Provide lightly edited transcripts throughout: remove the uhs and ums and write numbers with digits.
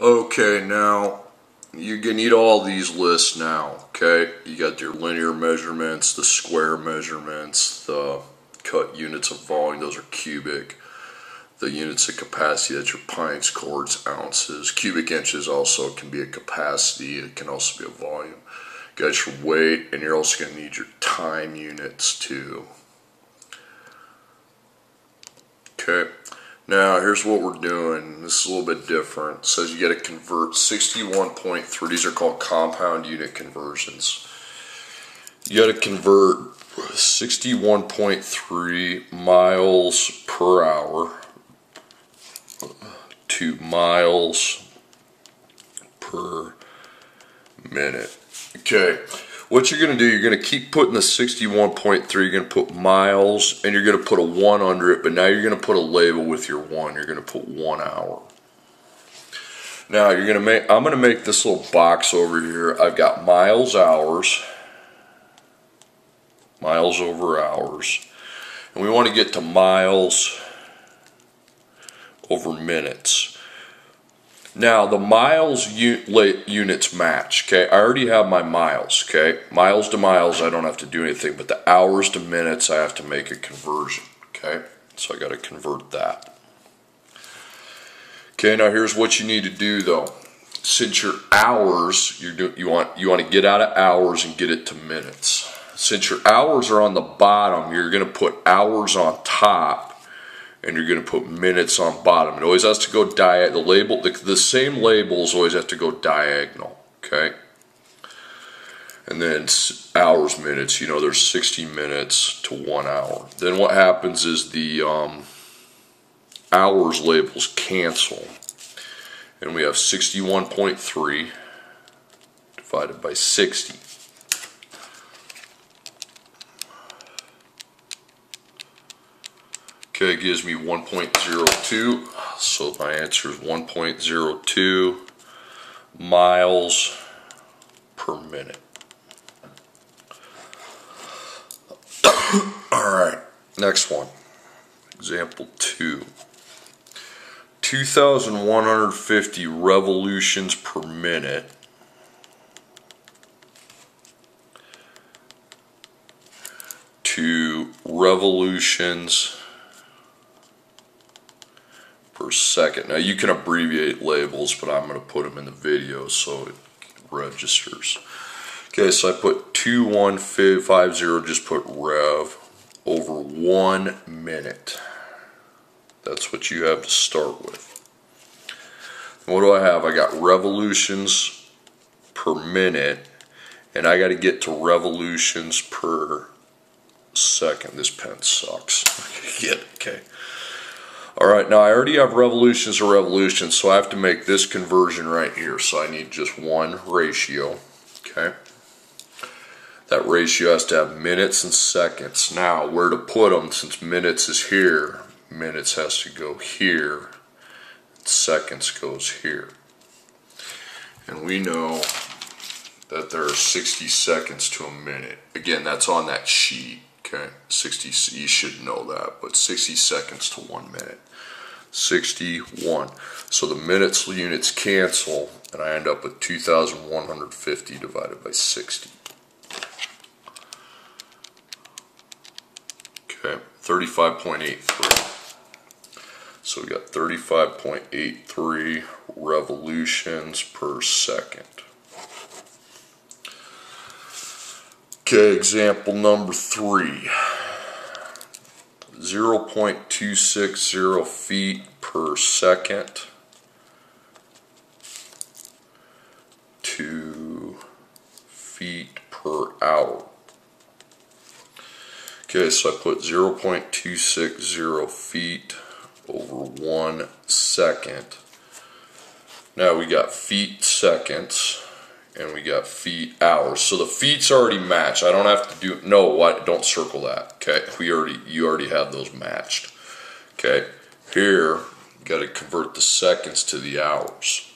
Okay, now you're gonna need all these lists now. Okay, you got your linear measurements, the square measurements, the cut units of volume, those are cubic. The units of capacity, that's your pints, quarts, ounces. Cubic inches also can be a capacity, it can also be a volume. You got your weight, and you're also going to need your time units too. Okay, now here's what we're doing. This is a little bit different. It says you got to convert 61.3, these are called compound unit conversions. You got to convert 61.3 miles per hour to miles per minute. Okay, what you're going to do, you're going to keep putting the 61.3, you're going to put miles, and you're going to put a 1 under it, but now you're going to put a label with your 1. You're going to put 1 hour. Now you're going to make, I'm going to make this little box over here. I've got miles, hours, miles over hours, and we want to get to miles over minutes. Now the miles units match, okay? I already have my miles, okay? Miles to miles, I don't have to do anything, but the hours to minutes, I have to make a conversion, okay? So I got to convert that. Okay, now here's what you need to do though. Since your hours, you want to get out of hours and get it to minutes. Since your hours are on the bottom, you're going to put hours on top, and you're going to put minutes on bottom. It always has to go the same labels always have to go diagonal, okay? And then hours, minutes, you know, there's 60 minutes to 1 hour. Then what happens is the hours labels cancel, and we have 61.3 divided by 60. Okay, it gives me 1.02, so my answer is 1.02 miles per minute. Alright, next one. Example 2. 2,150 revolutions per minute to revolutions per second. Now you can abbreviate labels, but I'm going to put them in the video so it registers. Okay, so I put 21550, just put rev over 1 minute. That's what you have to start with. And what do I have? I got revolutions per minute, and I got to get to revolutions per second. This pen sucks. Get it? Okay. Alright, now I already have revolutions or revolutions, so I have to make this conversion right here. So I need just one ratio, okay? That ratio has to have minutes and seconds. Now, where to put them, since minutes is here, minutes has to go here, and seconds goes here. And we know that there are 60 seconds to a minute. Again, that's on that sheet. Okay, 60, you should know that, but 60 seconds to 1 minute. 61. So the minutes units cancel, and I end up with 2,150 divided by 60. Okay, 35.83. So we got 35.83 revolutions per second. Okay, example number 3. 0.260 feet per second to feet per hour. Okay, so I put 0.260 feet over 1 second. Now we got feet seconds, and we got feet hours. So the feet's already matched. I don't have to do, no, what? Don't circle that. Okay, you already have those matched. Okay, here you got to convert the seconds to the hours.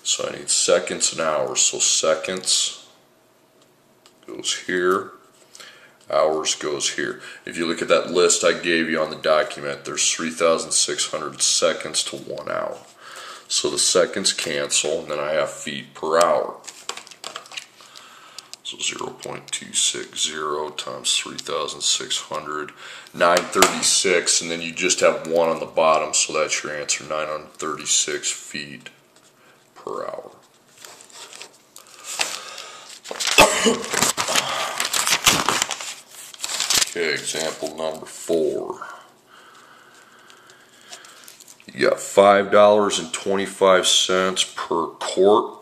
So I need seconds and hours. So seconds goes here, hours goes here. If you look at that list I gave you on the document, there's 3,600 seconds to 1 hour. So the seconds cancel, and then I have feet per hour. So 0.260 times 3,600, 936, and then you just have 1 on the bottom, so that's your answer, 936 feet per hour. Okay, example number 4. You got $5.25 per quart,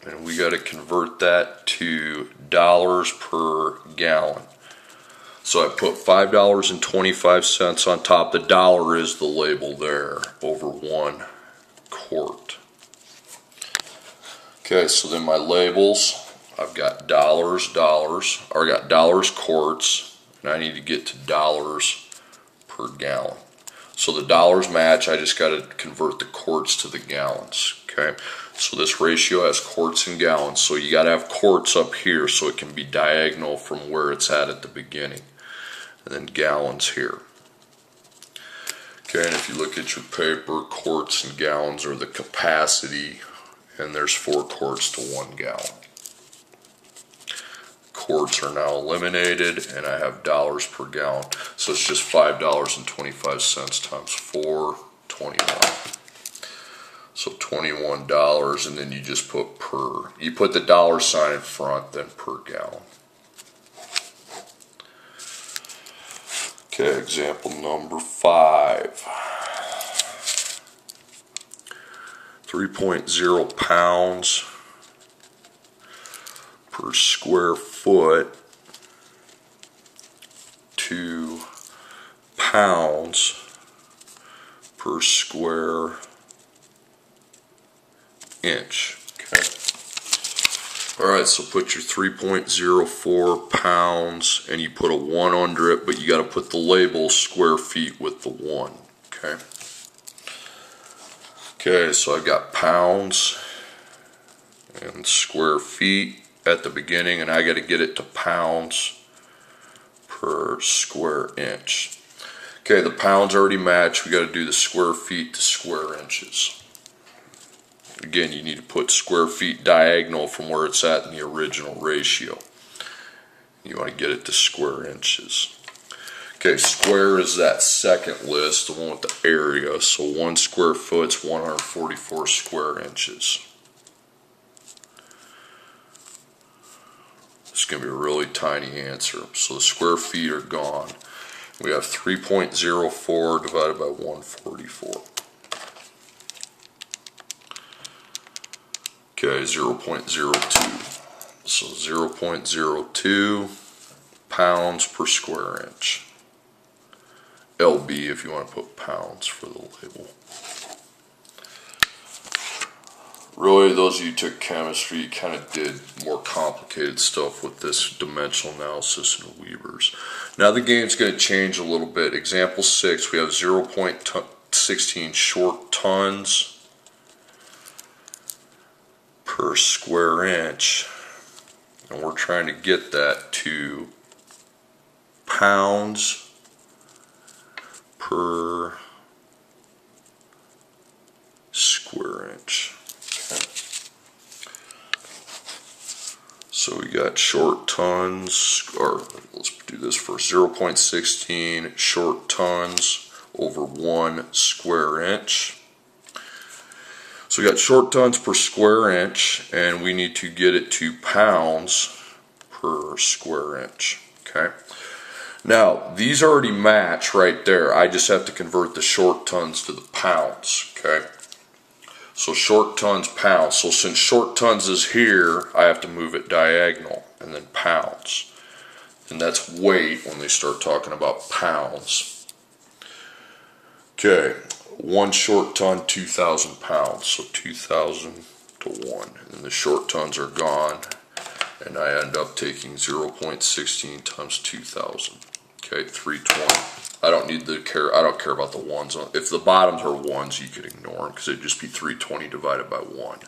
and we got to convert that to dollars per gallon. So I put $5.25 on top. The dollar is the label there over 1 quart. Okay, so then my labels, I've got dollars, or I got dollars quarts, and I need to get to dollars per gallon. So the dollars match, I just got to convert the quarts to the gallons. Okay, so this ratio has quarts and gallons, so you got to have quarts up here so it can be diagonal from where it's at the beginning, and then gallons here. Okay, and if you look at your paper, quarts and gallons are the capacity, and there's 4 quarts to 1 gallon. Quarts are now eliminated, and I have dollars per gallon, so it's just $5.25 times 4, 21. So $21, and then you just put per. You put the dollar sign in front, then per gallon. Okay, example number 5. 3.0 pounds per square foot to pounds per square inch. Okay. Alright, so put your 3.04 pounds and you put a 1 under it, but you got to put the label square feet with the 1. Okay. Okay, so I got pounds and square feet at the beginning, and I got to get it to pounds per square inch. Okay, the pounds already match. We got to do the square feet to square inches. Again, you need to put square feet diagonal from where it's at in the original ratio. You want to get it to square inches. Okay, square is that second list, the one with the area. So 1 square foot's 144 square inches. It's going to be a really tiny answer. So the square feet are gone. We have 3.04 divided by 144. Okay, 0.02. So 0.02 pounds per square inch. LB if you want to put pounds for the label. Really, those of you who took chemistry, you kind of did more complicated stuff with this dimensional analysis and Weber's. Now the game's going to change a little bit. Example 6, we have 0.16 short tons per square inch, and we're trying to get that to pounds per square inch. Okay. So we got short tons, or let's do this first, 0.16 short tons over 1 square inch. So we got short tons per square inch, and we need to get it to pounds per square inch. Okay. Now, these already match right there. I just have to convert the short tons to the pounds. Okay. So short tons, pounds. So since short tons is here, I have to move it diagonal, and then pounds. And that's weight when they start talking about pounds. Okay. 1 short ton, 2,000 pounds, so 2,000 to 1. And the short tons are gone, and I end up taking 0.16 times 2,000. Okay, 320. I don't care about the ones. If the bottoms are ones, you could ignore them because it'd just be 320 divided by 1.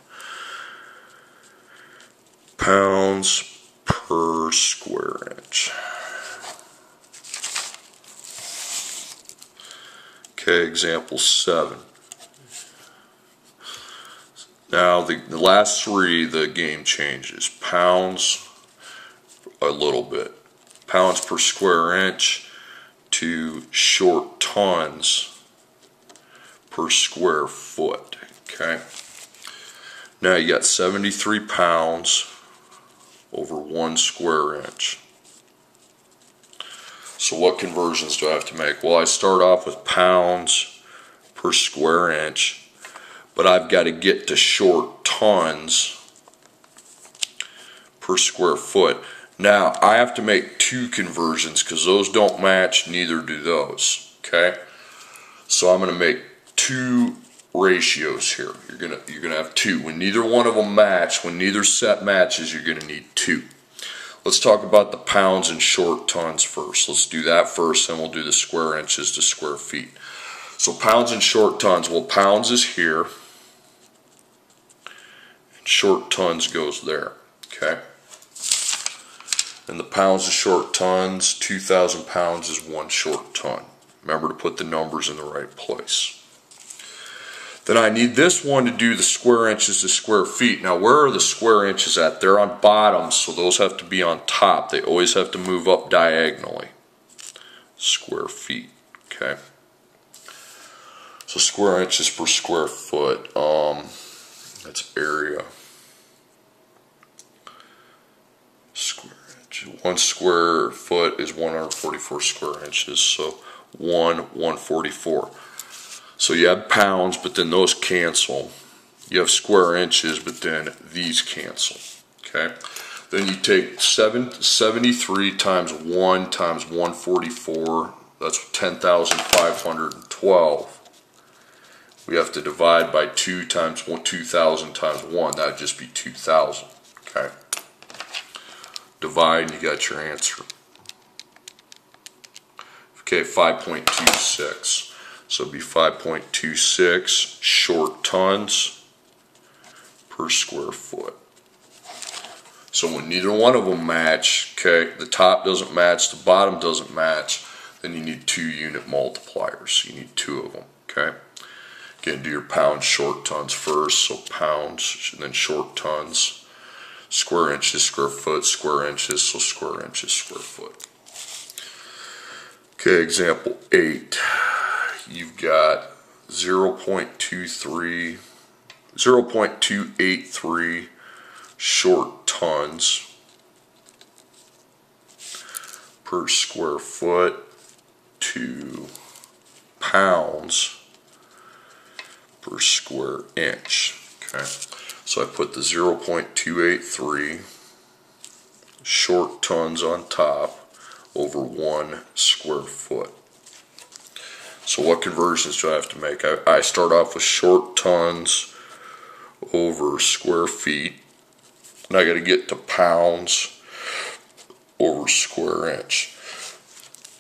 Pounds per square inch. Okay, example 7. Now the last three, the game changes. Pounds, a little bit. Pounds per square inch to short tons per square foot. Okay. Now you got 73 pounds over 1 square inch. So what conversions do I have to make? Well, I start off with pounds per square inch, but I've got to get to short tons per square foot. Now I have to make 2 conversions because those don't match, neither do those. Okay, so I'm going to make 2 ratios here. You're gonna have 2. When neither one of them match, when neither set matches, you're going to need 2. Let's talk about the pounds and short tons first. Let's do that first, then we'll do the square inches to square feet. So pounds and short tons. Well, pounds is here, and short tons goes there. Okay. And the pounds to short tons, 2,000 pounds is 1 short ton. Remember to put the numbers in the right place. Then I need this one to do the square inches to square feet. Now where are the square inches at? They're on bottom, so those have to be on top. They always have to move up diagonally. Square feet, okay? So square inches per square foot, that's area. Square inch. 1 square foot is 144 square inches, so 144. So you have pounds, but then those cancel. You have square inches, but then these cancel. Okay. Then you take 73 times 1 times 144. That's 10,512. We have to divide by 2 times 2,000 times 1. That would just be 2,000. Okay. Divide, and you got your answer. Okay, 5.26. So it'd be 5.26 short tons per square foot. So when neither one of them match, okay, the top doesn't match, the bottom doesn't match, then you need 2 unit multipliers. You need 2 of them, okay? Again, do your pounds, short tons first. So pounds, and then short tons. Square inches, square foot, square inches, so square inches, square foot. Okay, example 8. You've got 0.283 short tons per square foot to pounds per square inch. Okay, so I put the 0.283 short tons on top over 1 square foot. So what conversions do I have to make? I start off with short tons over square feet, and I got to get to pounds over square inch.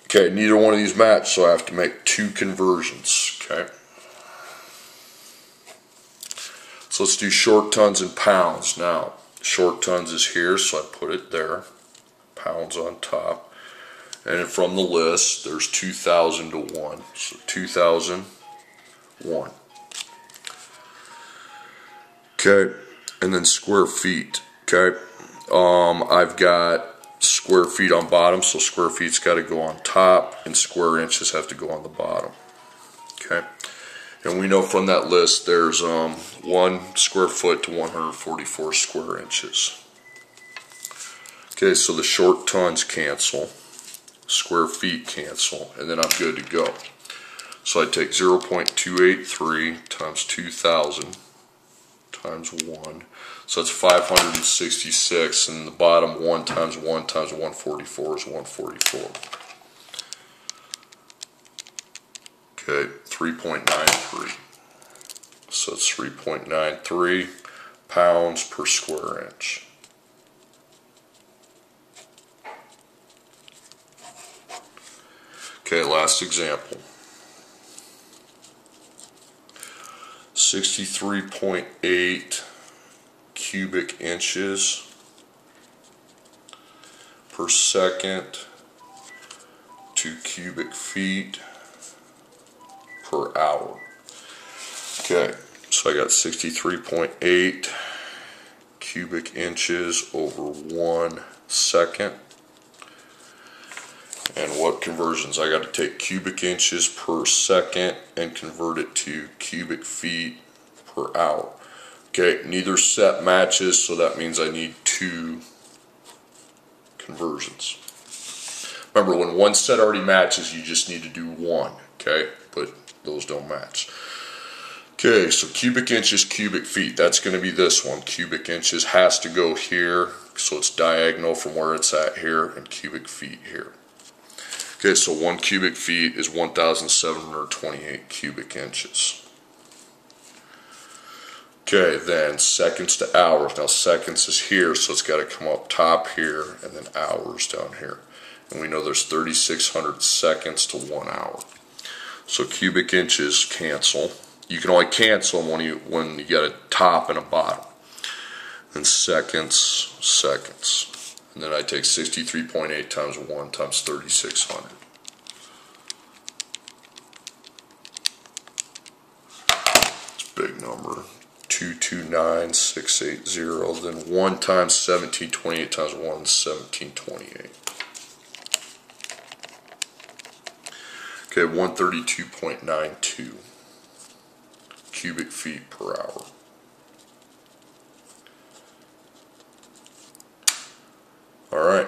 Okay, neither one of these match, so I have to make 2 conversions. Okay, so let's do short tons and pounds. Now, short tons is here, so I put it there. Pounds on top. And from the list, there's 2,000 to 1. So 2,001. Okay, and then square feet. Okay, I've got square feet on bottom, so square feet's got to go on top, and square inches have to go on the bottom. Okay, and we know from that list there's 1 square foot to 144 square inches. Okay, so the short tons cancel. Square feet cancel, and then I'm good to go. So I take 0.283 times 2,000 times 1, so that's 566, and the bottom 1 times 144 is 144. Okay, 3.93. So it's 3.93 pounds per square inch. Okay, last example. 63.8 cubic inches per second to cubic feet per hour. Okay, so So I got 63.8 cubic inches over 1 second. And what conversions? I got to take cubic inches per second and convert it to cubic feet per hour. Okay, neither set matches, so that means I need 2 conversions. Remember, when one set already matches, you just need to do 1, okay? But those don't match. Okay, so cubic inches, cubic feet. That's going to be this one. Cubic inches has to go here, so it's diagonal from where it's at here, and cubic feet here. Okay, so 1 cubic feet is 1,728 cubic inches. Okay, then seconds to hours. Now seconds is here, so it's got to come up top here, and then hours down here. And we know there's 3,600 seconds to 1 hour. So cubic inches cancel. You can only cancel them when you get a top and a bottom. Then seconds, seconds. And then I take 63.8 times 1 times 3,600. It's a big number. 229,680. Then 1 times 1728 times 1 is 1728. Okay, 132.92 cubic feet per hour. All right.